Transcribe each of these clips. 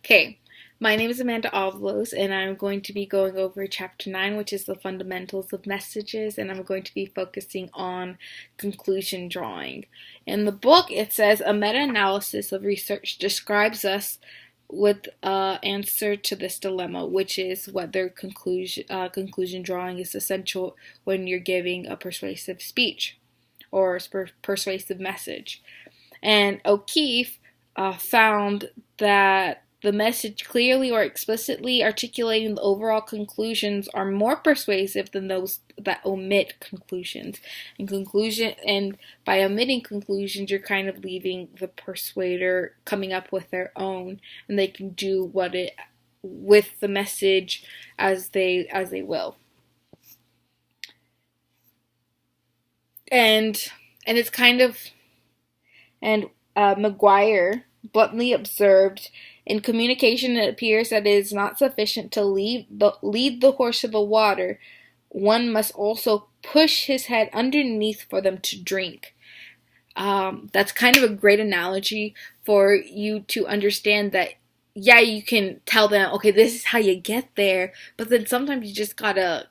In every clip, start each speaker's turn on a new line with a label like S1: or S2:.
S1: Okay, my name is Amanda Avalos, and I'm going to be going over Chapter 9, which is the fundamentals of messages, and I'm going to be focusing on conclusion drawing. In the book, it says a meta analysis of research describes us with answer to this dilemma, which is whether conclusion drawing is essential when you're giving a persuasive speech or persuasive message. And O'Keefe found that the message clearly or explicitly articulating the overall conclusions are more persuasive than those that omit conclusions. And by omitting conclusions, you're kind of leaving the persuader coming up with their own, and they can do with the message as they will. And it's kind of and McGuire bluntly observed, in communication it appears that it is not sufficient to lead the horse to the water. One must also push his head underneath for them to drink. That's kind of a great analogy for you to understand that, yeah, you can tell them, okay, this is how you get there, but then sometimes you just gotta,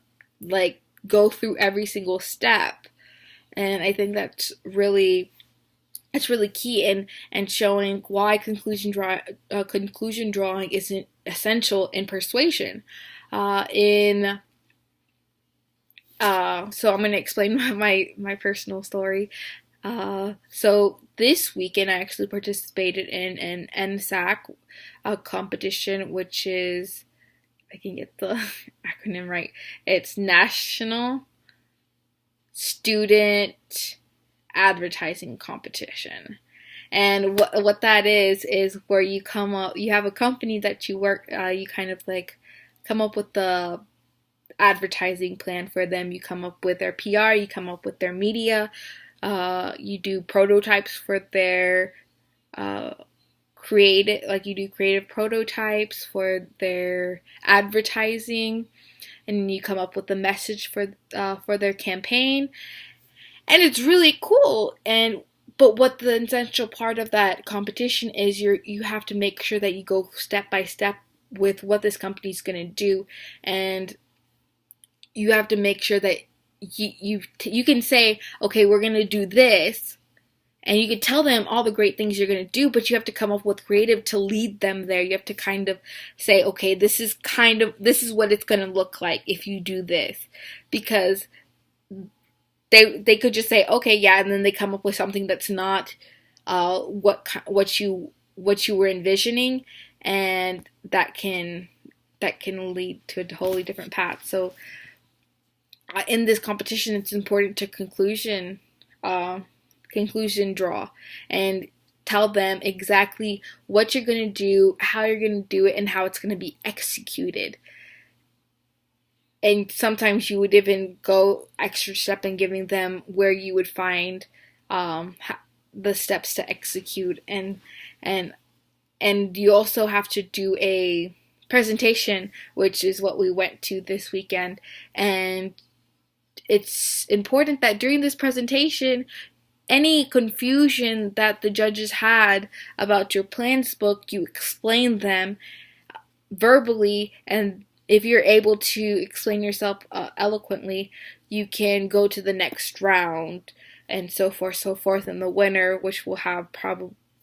S1: go through every single step. And I think that's really key and showing why conclusion drawing isn't essential in persuasion. So I'm going to explain my personal story. So this weekend I actually participated in an NSAC competition, which is, I can get the acronym right. It's National Student Advertising Competition. And what that is where you have a company that you work, you kind of come up with the advertising plan for them. You come up with their PR, you come up with their media, you do prototypes for their creative prototypes for their advertising, and you come up with a message for their campaign. And it's really cool. But what the essential part of that competition is, you have to make sure that you go step by step with what this company's going to do, and you have to make sure that you can say, okay, we're going to do this, and you can tell them all the great things you're going to do, but you have to come up with creative to lead them there. You have to kind of say, okay, this is what it's going to look like if you do this, because they could just say, okay, yeah, and then they come up with something that's not what you were envisioning, and that can lead to a totally different path. So in this competition, it's important to conclusion draw and tell them exactly what you're going to do, how you're going to do it, and how it's going to be executed. And sometimes you would even go extra step in giving them where you would find the steps to execute, and you also have to do a presentation, which is what we went to this weekend. And it's important that during this presentation, any confusion that the judges had about your plans book, you explain them verbally, and if you're able to explain yourself eloquently, you can go to the next round, and so forth. And the winner, which will have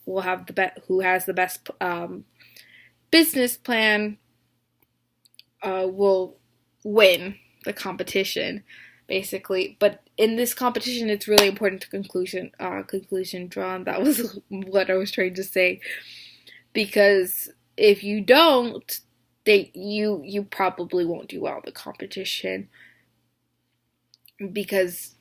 S1: who has the best business plan, will win the competition, basically. But in this competition, it's really important to conclusion drawn. That was what I was trying to say, because if you don't, you probably won't do well in the competition, because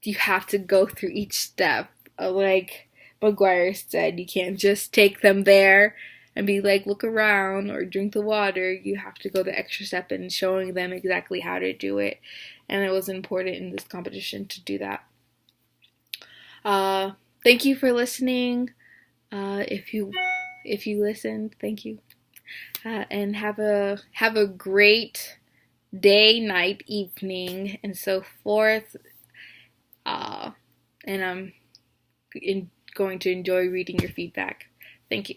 S1: you have to go through each step. Like McGuire said, you can't just take them there and be like, look around or drink the water. You have to go the extra step in showing them exactly how to do it. And it was important in this competition to do that. Thank you for listening. If you listened, thank you. And have a great day, night, evening, and so forth. And I'm going to enjoy reading your feedback. Thank you.